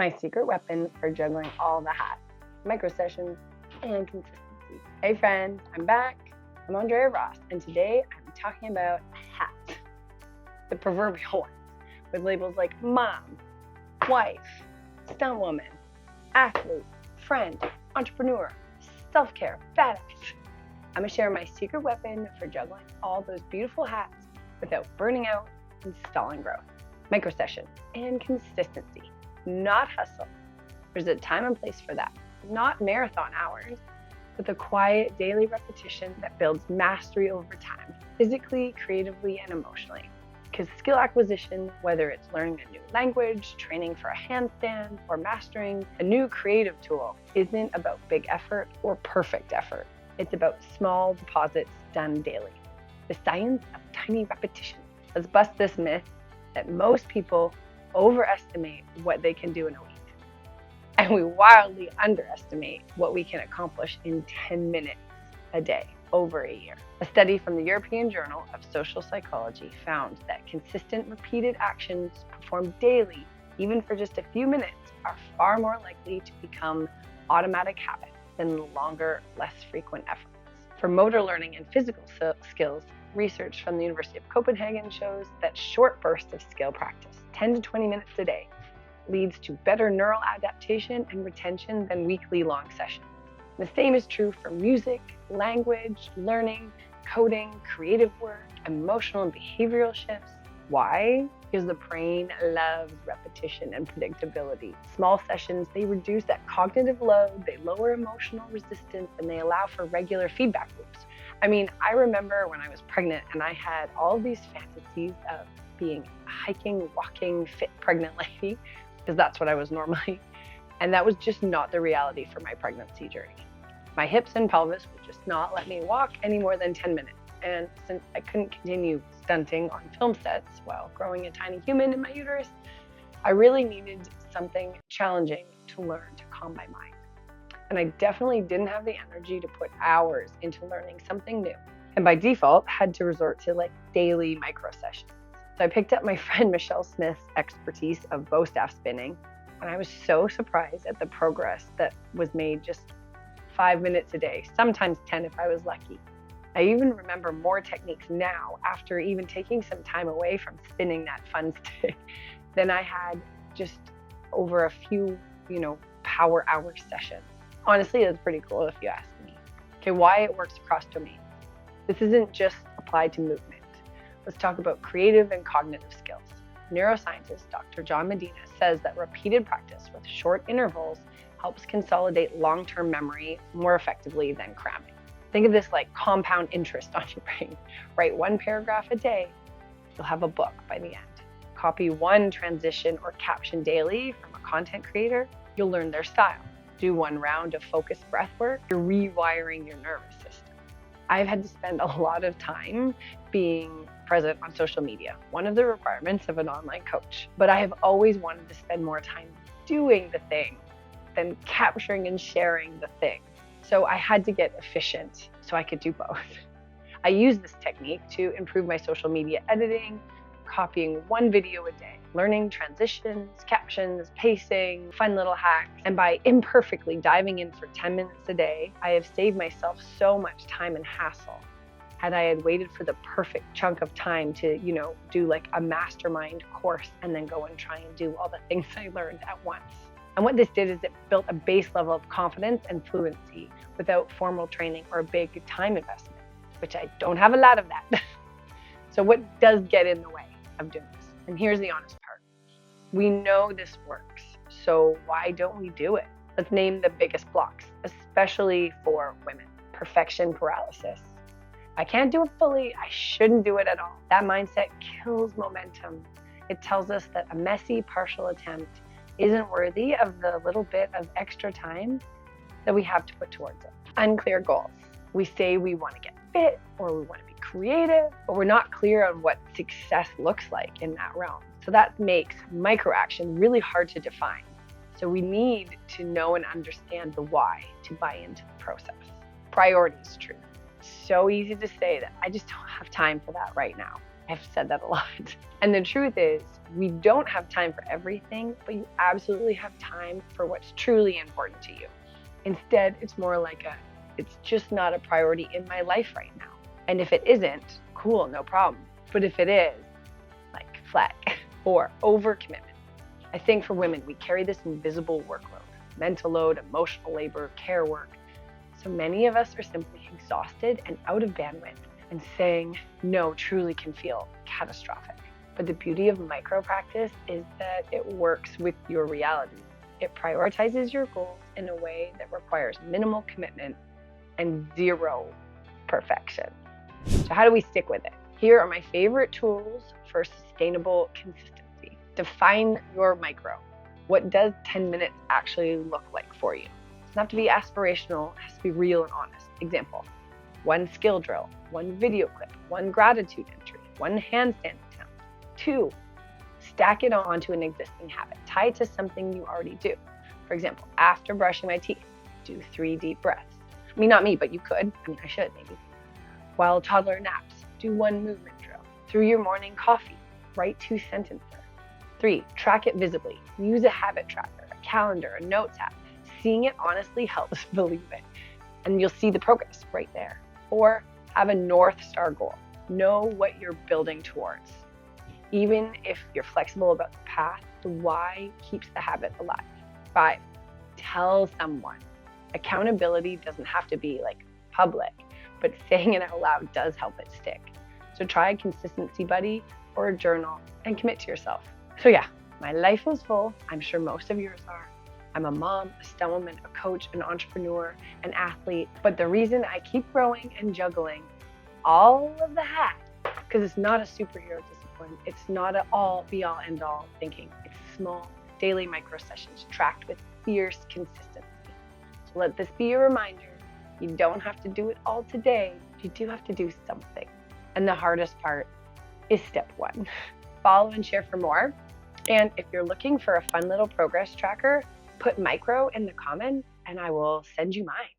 My secret weapon for juggling all the hats, micro sessions, and consistency. Hey friends, I'm back. I'm Andrea Ross, and today I'm talking about hats. The proverbial ones, with labels like mom, wife, stuntwoman, athlete, friend, entrepreneur, self-care, badass. I'm gonna share my secret weapon for juggling all those beautiful hats without burning out and stalling growth. Micro session and consistency, not hustle. There's a time and place for that, not marathon hours, but the quiet daily repetition that builds mastery over time, physically, creatively, and emotionally. Because skill acquisition, whether it's learning a new language, training for a handstand, or mastering a new creative tool, isn't about big effort or perfect effort. It's about small deposits done daily. The science of tiny repetition. Let's bust this myth that most people overestimate what they can do in a week. And we wildly underestimate what we can accomplish in 10 minutes a day over a year. A study from the European Journal of Social Psychology found that consistent repeated actions performed daily, even for just a few minutes, are far more likely to become automatic habits than longer, less frequent efforts. For motor learning and physical skills, research from the University of Copenhagen shows that short bursts of skill practice, 10 to 20 minutes a day, leads to better neural adaptation and retention than weekly long sessions. The same is true for music, language, learning, coding, creative work, emotional and behavioral shifts. Why? Because the brain loves repetition and predictability. Small sessions, they reduce that cognitive load, they lower emotional resistance, and they allow for regular feedback loops. I mean, I remember when I was pregnant and I had all these fantasies of being a hiking, walking, fit pregnant lady, because that's what I was normally. And that was just not the reality for my pregnancy journey. My hips and pelvis would just not let me walk any more than 10 minutes. And since I couldn't continue stunting on film sets while growing a tiny human in my uterus, I really needed something challenging to learn to calm my mind. And I definitely didn't have the energy to put hours into learning something new. And by default, had to resort to daily micro sessions. So I picked up my friend Michelle Smith's expertise of bow staff spinning, and I was so surprised at the progress that was made just 5 minutes a day, sometimes 10 if I was lucky. I even remember more techniques now after even taking some time away from spinning that fun stick than I had just over a few, power hour sessions. Honestly, that's pretty cool if you ask me. Okay, why it works across domains. This isn't just applied to movement. Let's talk about creative and cognitive skills. Neuroscientist Dr. John Medina says that repeated practice with short intervals helps consolidate long-term memory more effectively than cramming. Think of this like compound interest on your brain. Write one paragraph a day, you'll have a book by the end. Copy one transition or caption daily from a content creator, you'll learn their style. Do one round of focused breath work, you're rewiring your nervous system. I've had to spend a lot of time being present on social media, one of the requirements of an online coach. But I have always wanted to spend more time doing the thing than capturing and sharing the thing. So I had to get efficient so I could do both. I use this technique to improve my social media editing, copying one video a day, learning transitions, captions, pacing, fun little hacks. And by imperfectly diving in for 10 minutes a day, I have saved myself so much time and hassle. Had I had waited for the perfect chunk of time to, do a mastermind course and then go and try and do all the things I learned at once. And what this did is it built a base level of confidence and fluency without formal training or a big time investment, which I don't have a lot of that. So what does get in the way of doing this? And here's the honest part. We know this works, so why don't we do it? Let's name the biggest blocks, especially for women. Perfection paralysis. I can't do it fully, I shouldn't do it at all. That mindset kills momentum. It tells us that a messy, partial attempt isn't worthy of the little bit of extra time that we have to put towards it. Unclear goals. We say we want to get fit or we want to be creative, but we're not clear on what success looks like in that realm. So that makes micro action really hard to define. So we need to know and understand the why to buy into the process. Priorities, true. So easy to say that I just don't have time for that right now. I've said that a lot. And the truth is, we don't have time for everything, but you absolutely have time for what's truly important to you. Instead, it's more like it's just not a priority in my life right now. And if it isn't, cool, no problem. But if it is, like flag or overcommitment. I think for women, we carry this invisible workload, mental load, emotional labor, care work. So many of us are simply exhausted and out of bandwidth, and saying no truly can feel catastrophic. But the beauty of micro practice is that it works with your reality. It prioritizes your goals in a way that requires minimal commitment and zero perfection. So how do we stick with it? Here are my favorite tools for sustainable consistency. Define your micro. What does 10 minutes actually look like for you? It doesn't have to be aspirational, it has to be real and honest. Example, 1 skill drill, 1 video clip, 1 gratitude entry, 1 handstand attempt. 2, stack it onto an existing habit. Tie it to something you already do. For example, after brushing my teeth, do 3 deep breaths. I mean, not me, but you could. I mean, I should maybe. While toddler naps, do 1 movement drill. Through your morning coffee, write 2 sentences. 3, track it visibly. Use a habit tracker, a calendar, a notes app. Seeing it honestly helps, believe it. And you'll see the progress right there. 4, have a North Star goal. Know what you're building towards. Even if you're flexible about the path, the why keeps the habit alive. 5, tell someone. Accountability doesn't have to be like public, but saying it out loud does help it stick. So try a consistency buddy or a journal and commit to yourself. So yeah, my life is full. I'm sure most of yours are. I'm a mom, a stuntwoman, a coach, an entrepreneur, an athlete. But the reason I keep growing and juggling all of the hats, because it's not a superhero discipline. It's not an all be all end all thinking. It's small daily micro sessions tracked with fierce consistency. So let this be a reminder. You don't have to do it all today. You do have to do something. And the hardest part is step 1. Follow and share for more. And if you're looking for a fun little progress tracker, put micro in the comments and I will send you mine.